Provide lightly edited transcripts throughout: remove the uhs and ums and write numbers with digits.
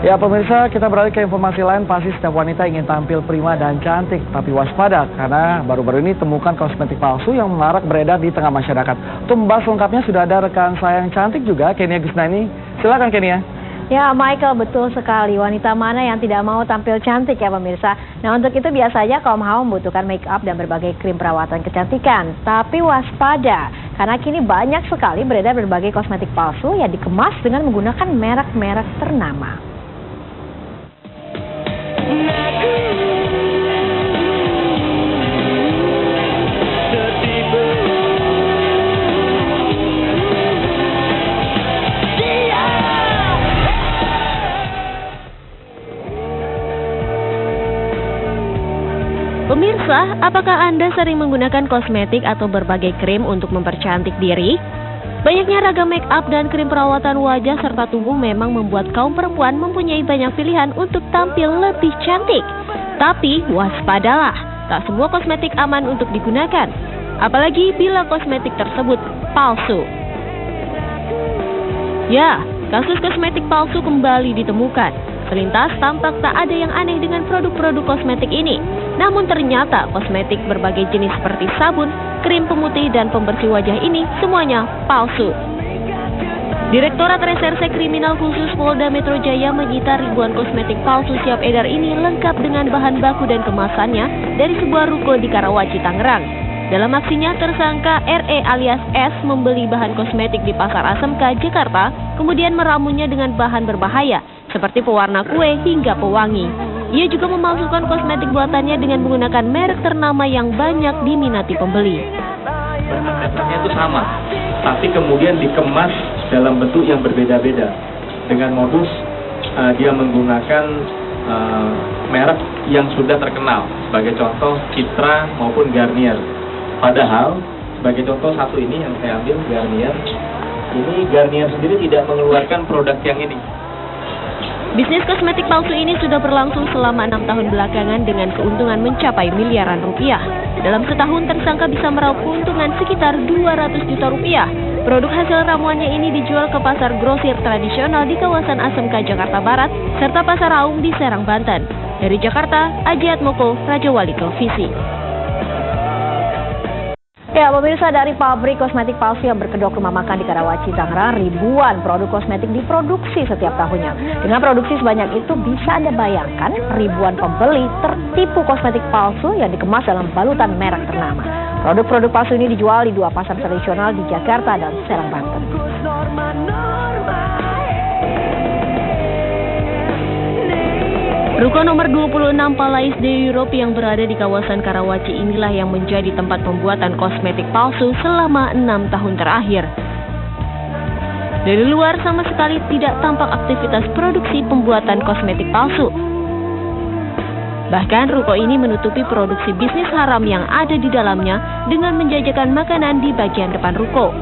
Ya pemirsa, kita beralih ke informasi lain. Pasti setiap wanita ingin tampil prima dan cantik, tapi waspada karena baru-baru ini temukan kosmetik palsu yang marak beredar di tengah masyarakat. Untuk membahas lengkapnya sudah ada rekan saya yang cantik juga, Kenia Gusnani. Silakan Kenia. Ya Michael, betul sekali. Wanita mana yang tidak mau tampil cantik ya pemirsa. Nah untuk itu biasanya kaum hawa membutuhkan make up dan berbagai krim perawatan kecantikan. Tapi waspada, karena kini banyak sekali beredar berbagai kosmetik palsu yang dikemas dengan menggunakan merek-merek ternama. Pemirsa, apakah Anda sering menggunakan kosmetik atau berbagai krim untuk mempercantik diri? Banyaknya ragam make up dan krim perawatan wajah serta tubuh memang membuat kaum perempuan mempunyai banyak pilihan untuk tampil lebih cantik. Tapi waspadalah, tak semua kosmetik aman untuk digunakan. Apalagi bila kosmetik tersebut palsu. Ya, kasus kosmetik palsu kembali ditemukan. Selintas tampak tak ada yang aneh dengan produk-produk kosmetik ini. Namun ternyata kosmetik berbagai jenis seperti sabun, krim pemutih, dan pembersih wajah ini semuanya palsu. Direktorat Reserse Kriminal Khusus Polda Metro Jaya menyita ribuan kosmetik palsu siap edar ini lengkap dengan bahan baku dan kemasannya dari sebuah ruko di Karawaci, Tangerang. Dalam aksinya, tersangka RE alias S membeli bahan kosmetik di Pasar Asmk, Jakarta, kemudian meramunya dengan bahan berbahaya, seperti pewarna kue hingga pewangi. Ia juga memalsukan kosmetik buatannya dengan menggunakan merek ternama yang banyak diminati pembeli. Bahan-bahannya itu sama, tapi kemudian dikemas dalam bentuk yang berbeda-beda. Dengan modus dia menggunakan merek yang sudah terkenal, sebagai contoh Citra maupun Garnier. Padahal, sebagai contoh satu ini yang saya ambil, Garnier. Ini Garnier sendiri tidak mengeluarkan produk yang ini. Bisnis kosmetik palsu ini sudah berlangsung selama 6 tahun belakangan dengan keuntungan mencapai miliaran rupiah. Dalam setahun tersangka bisa meraup keuntungan sekitar 200 juta rupiah. Produk hasil ramuannya ini dijual ke pasar grosir tradisional di kawasan Asmk, Jakarta Barat, serta pasar Raung di Serang, Banten. Dari Jakarta, Aji Atmoko, Raja Wali Televisi. Ya, pemirsa, dari pabrik kosmetik palsu yang berkedok rumah makan di Karawaci, Tangerang, ribuan produk kosmetik diproduksi setiap tahunnya. Dengan produksi sebanyak itu, bisa Anda bayangkan ribuan pembeli tertipu kosmetik palsu yang dikemas dalam balutan merek ternama. Produk-produk palsu ini dijual di 2 pasar tradisional di Jakarta dan Serang, Banten. Ruko nomor 26 Palais de Europe yang berada di kawasan Karawaci inilah yang menjadi tempat pembuatan kosmetik palsu selama 6 tahun terakhir. Dari luar sama sekali tidak tampak aktivitas produksi pembuatan kosmetik palsu. Bahkan ruko ini menutupi produksi bisnis haram yang ada di dalamnya dengan menjajakan makanan di bagian depan ruko.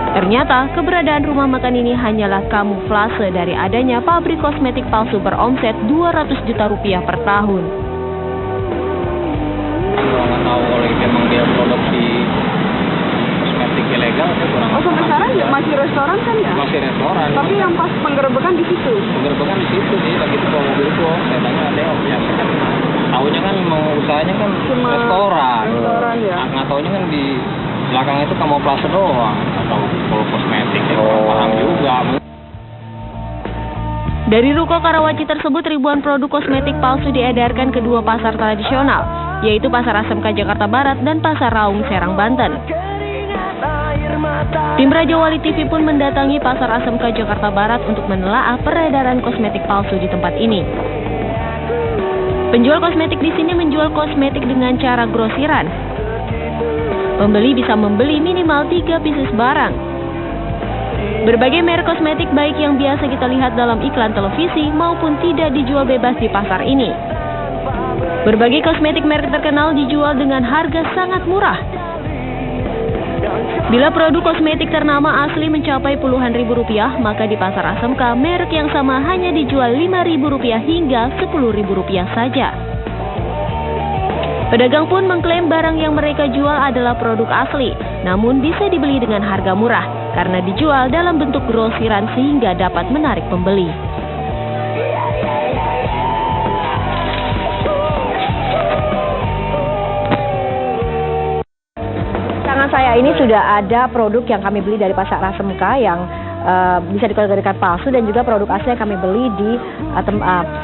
Ternyata, keberadaan rumah makan ini hanyalah kamuflase dari adanya pabrik kosmetik palsu beromset 200 juta rupiah per tahun. Kalau nggak tahu kalau memang dia produksi kosmetik ilegal, saya kurang. Oh, sampai sekarang masih restoran kan ya? Masih restoran. Tapi yang pas penggerebekan di situ? Penggerebekan di situ sih, lagi itu bawa mobil itu. Saya tanya ada yang tahunya kan mau usahanya kan cuma restoran. Restoran ya? Nggak tahunya kan di belakang itu kamuflase doang, atau kalau kosmetik ya paham juga. Dari ruko Karawaci tersebut, ribuan produk kosmetik palsu diedarkan ke 2 pasar tradisional, yaitu Pasar Asmk Jakarta Barat dan Pasar Raung Serang, Banten. Tim Raja Wali TV pun mendatangi Pasar Asmk Jakarta Barat untuk menelaah peredaran kosmetik palsu di tempat ini. Penjual kosmetik di sini menjual kosmetik dengan cara grosiran. Pembeli bisa membeli minimal 3 pieces barang. Berbagai merek kosmetik baik yang biasa kita lihat dalam iklan televisi maupun tidak dijual bebas di pasar ini. Berbagai kosmetik merek terkenal dijual dengan harga sangat murah. Bila produk kosmetik ternama asli mencapai puluhan ribu rupiah, maka di Pasar Asmk merek yang sama hanya dijual 5.000 rupiah hingga 10.000 rupiah saja. Pedagang pun mengklaim barang yang mereka jual adalah produk asli, namun bisa dibeli dengan harga murah karena dijual dalam bentuk grosiran sehingga dapat menarik pembeli. ini sudah ada produk yang kami beli dari Pasar SMK yang bisa dikategorikan palsu, dan juga produk asli yang kami beli di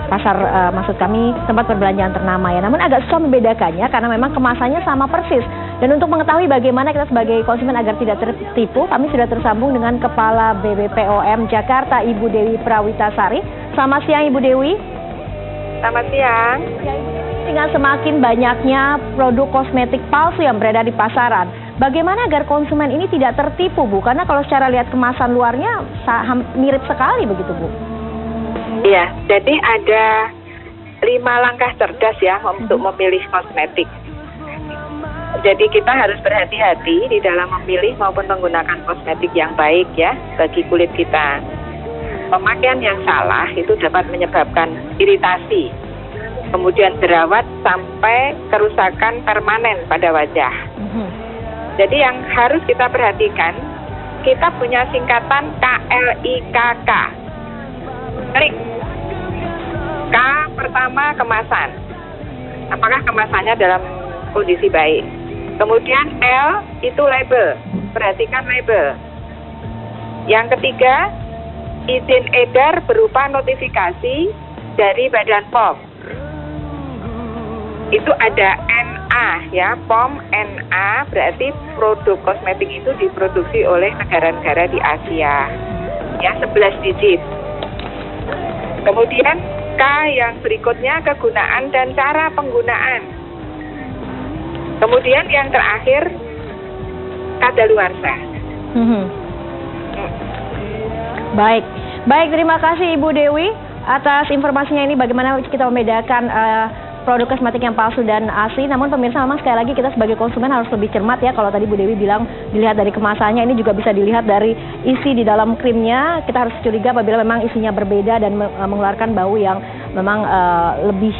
pasar, maksud kami tempat perbelanjaan ternama ya. Namun agak susah membedakannya karena memang kemasannya sama persis. Dan untuk mengetahui bagaimana kita sebagai konsumen agar tidak tertipu, kami sudah tersambung dengan Kepala BBPOM Jakarta, Ibu Dewi Prawitasari. Selamat siang, Ibu Dewi. Selamat siang. Ya, Ibu Dewi, dengan semakin banyaknya produk kosmetik palsu yang beredar di pasaran, bagaimana agar konsumen ini tidak tertipu, Bu? Karena kalau secara lihat kemasan luarnya mirip sekali begitu, Bu. Iya, jadi ada 5 langkah cerdas ya untuk memilih kosmetik. Jadi kita harus berhati-hati di dalam memilih maupun menggunakan kosmetik yang baik ya bagi kulit kita. Pemakaian yang salah itu dapat menyebabkan iritasi, kemudian jerawat sampai kerusakan permanen pada wajah. Jadi yang harus kita perhatikan, kita punya singkatan KLIKK. Klik. K pertama kemasan. Apakah kemasannya dalam kondisi baik? Kemudian L itu label. Perhatikan label. Yang ketiga, izin edar berupa notifikasi dari Badan POM. Itu ada NA ya, POM NA, berarti produk kosmetik itu diproduksi oleh negara-negara di Asia. Ya, 11 digit. Kemudian K yang berikutnya kegunaan dan cara penggunaan. Kemudian yang terakhir kadaluarsa. Baik, terima kasih Ibu Dewi atas informasinya ini, bagaimana kita membedakan produk kosmetik yang palsu dan asli. Namun pemirsa, memang sekali lagi kita sebagai konsumen harus lebih cermat ya. Kalau tadi Bu Dewi bilang dilihat dari kemasannya, ini juga bisa dilihat dari isi di dalam krimnya. Kita harus curiga apabila memang isinya berbeda dan mengeluarkan bau yang memang lebih